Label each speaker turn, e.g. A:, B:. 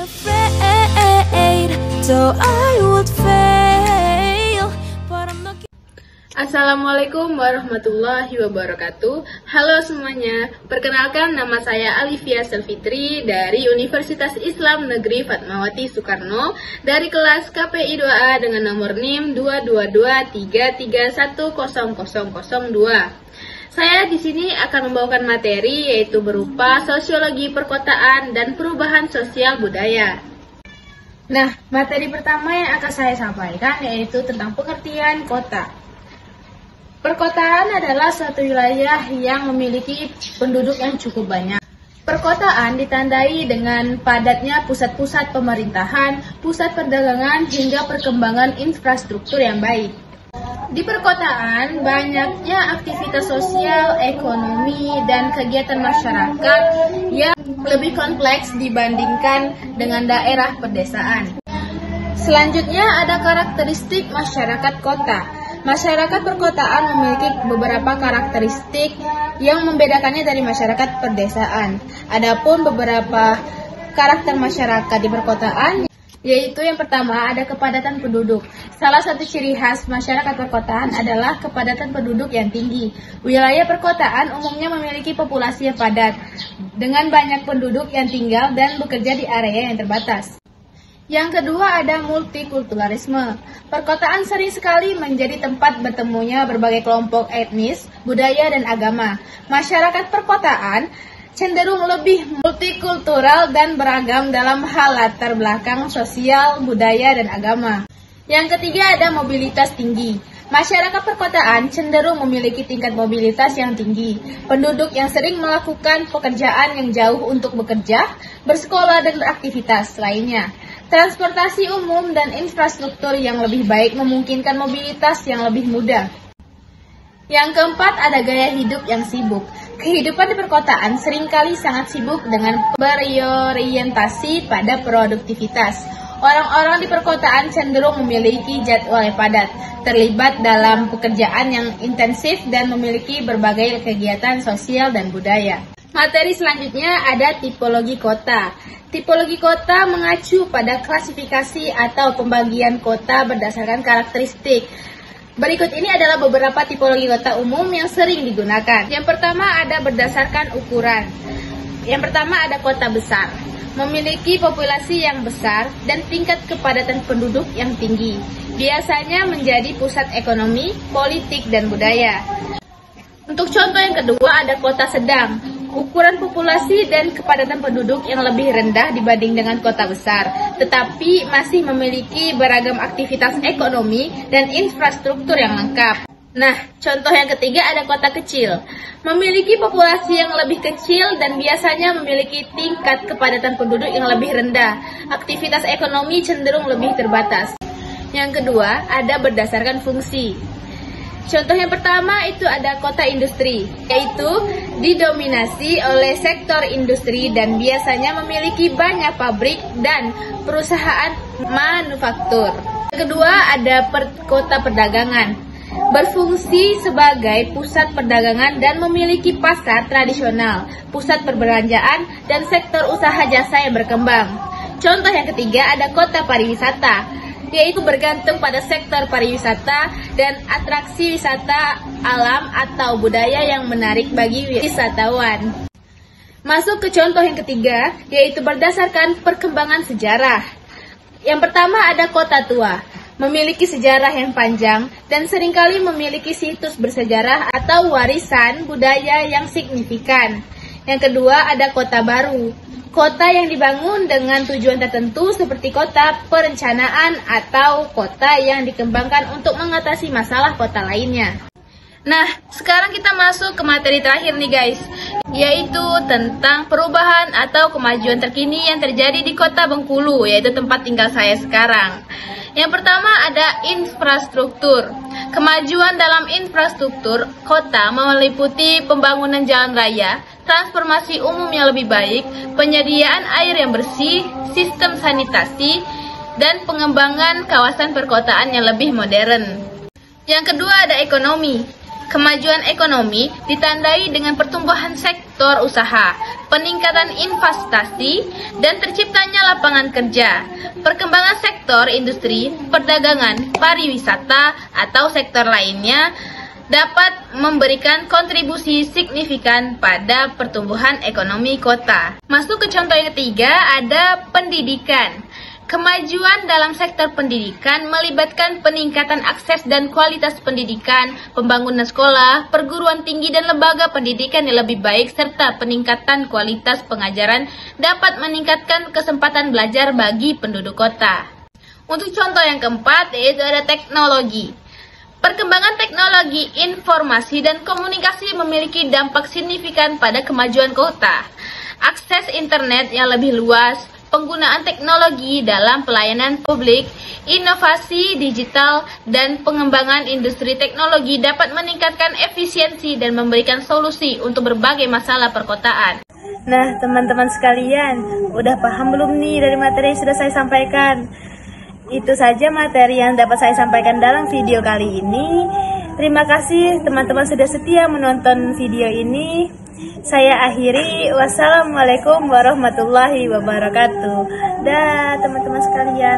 A: afraid, so I would fail, but I'm not.
B: Assalamualaikum warahmatullahi wabarakatuh. Halo semuanya, perkenalkan nama saya Alivia Selvitri dari Universitas Islam Negeri Fatmawati Soekarno dari kelas KPI 2A dengan nomor NIM 22233100002. Saya di sini akan membawakan materi yaitu berupa sosiologi perkotaan dan perubahan sosial budaya. Nah, materi pertama yang akan saya sampaikan yaitu tentang pengertian kota. Perkotaan adalah suatu wilayah yang memiliki penduduk yang cukup banyak. Perkotaan ditandai dengan padatnya pusat-pusat pemerintahan, pusat perdagangan, hingga perkembangan infrastruktur yang baik. Di perkotaan, banyaknya aktivitas sosial, ekonomi, dan kegiatan masyarakat yang lebih kompleks dibandingkan dengan daerah pedesaan. Selanjutnya ada karakteristik masyarakat kota. Masyarakat perkotaan memiliki beberapa karakteristik yang membedakannya dari masyarakat pedesaan. Adapun beberapa karakter masyarakat di perkotaan, yaitu yang pertama ada kepadatan penduduk. Salah satu ciri khas masyarakat perkotaan adalah kepadatan penduduk yang tinggi. Wilayah perkotaan umumnya memiliki populasi yang padat, dengan banyak penduduk yang tinggal dan bekerja di area yang terbatas. Yang kedua ada multikulturalisme. Perkotaan sering sekali menjadi tempat bertemunya berbagai kelompok etnis, budaya, dan agama. Masyarakat perkotaan cenderung lebih multikultural dan beragam dalam hal latar belakang sosial, budaya, dan agama. Yang ketiga ada mobilitas tinggi. Masyarakat perkotaan cenderung memiliki tingkat mobilitas yang tinggi. Penduduk yang sering melakukan pekerjaan yang jauh untuk bekerja, bersekolah, dan beraktivitas lainnya. Transportasi umum dan infrastruktur yang lebih baik memungkinkan mobilitas yang lebih mudah. Yang keempat ada gaya hidup yang sibuk. Kehidupan di perkotaan seringkali sangat sibuk dengan berorientasi pada produktivitas. Orang-orang di perkotaan cenderung memiliki jadwal yang padat, terlibat dalam pekerjaan yang intensif, dan memiliki berbagai kegiatan sosial dan budaya. Materi selanjutnya ada tipologi kota. Tipologi kota mengacu pada klasifikasi atau pembagian kota berdasarkan karakteristik. Berikut ini adalah beberapa tipologi kota umum yang sering digunakan. Yang pertama ada berdasarkan ukuran. Yang pertama ada kota besar. Memiliki populasi yang besar dan tingkat kepadatan penduduk yang tinggi. Biasanya menjadi pusat ekonomi, politik, dan budaya. Untuk contoh yang kedua ada kota sedang. Ukuran populasi dan kepadatan penduduk yang lebih rendah dibanding dengan kota besar, tetapi masih memiliki beragam aktivitas ekonomi dan infrastruktur yang lengkap. Nah, contoh yang ketiga ada kota kecil. Memiliki populasi yang lebih kecil dan biasanya memiliki tingkat kepadatan penduduk yang lebih rendah. Aktivitas ekonomi cenderung lebih terbatas. Yang kedua ada berdasarkan fungsi. Contoh yang pertama itu ada kota industri, yaitu didominasi oleh sektor industri dan biasanya memiliki banyak pabrik dan perusahaan manufaktur. Yang kedua ada kota perdagangan, berfungsi sebagai pusat perdagangan dan memiliki pasar tradisional, pusat perbelanjaan, dan sektor usaha jasa yang berkembang. Contoh yang ketiga ada kota pariwisata, yaitu bergantung pada sektor pariwisata dan atraksi wisata alam atau budaya yang menarik bagi wisatawan. Masuk ke contoh yang ketiga, yaitu berdasarkan perkembangan sejarah. Yang pertama ada kota tua, memiliki sejarah yang panjang dan seringkali memiliki situs bersejarah atau warisan budaya yang signifikan. Yang kedua ada kota baru, kota yang dibangun dengan tujuan tertentu seperti kota perencanaan atau kota yang dikembangkan untuk mengatasi masalah kota lainnya. Nah, sekarang kita masuk ke materi terakhir nih guys, yaitu tentang perubahan atau kemajuan terkini yang terjadi di kota Bengkulu, yaitu tempat tinggal saya sekarang. Yang pertama ada infrastruktur. Kemajuan dalam infrastruktur kota meliputi pembangunan jalan raya, transformasi umum yang lebih baik, penyediaan air yang bersih, sistem sanitasi, dan pengembangan kawasan perkotaan yang lebih modern. Yang kedua ada ekonomi. Kemajuan ekonomi ditandai dengan pertumbuhan sektor usaha, peningkatan investasi, dan terciptanya lapangan kerja. Perkembangan sektor industri, perdagangan, pariwisata, atau sektor lainnya dapat memberikan kontribusi signifikan pada pertumbuhan ekonomi kota. Masuk ke contoh yang ketiga, ada pendidikan. Kemajuan dalam sektor pendidikan melibatkan peningkatan akses dan kualitas pendidikan, pembangunan sekolah, perguruan tinggi dan lembaga pendidikan yang lebih baik, serta peningkatan kualitas pengajaran dapat meningkatkan kesempatan belajar bagi penduduk kota. Untuk contoh yang keempat, yaitu ada teknologi. Perkembangan teknologi informasi dan komunikasi memiliki dampak signifikan pada kemajuan kota. Akses internet yang lebih luas, penggunaan teknologi dalam pelayanan publik, inovasi digital, dan pengembangan industri teknologi dapat meningkatkan efisiensi dan memberikan solusi untuk berbagai masalah perkotaan. Nah, teman-teman sekalian, udah paham belum nih dari materi yang sudah saya sampaikan? Itu saja materi yang dapat saya sampaikan dalam video kali ini. Terima kasih teman-teman sudah setia menonton video ini. Saya akhiri. Wassalamualaikum warahmatullahi wabarakatuh. Dah teman-teman sekalian.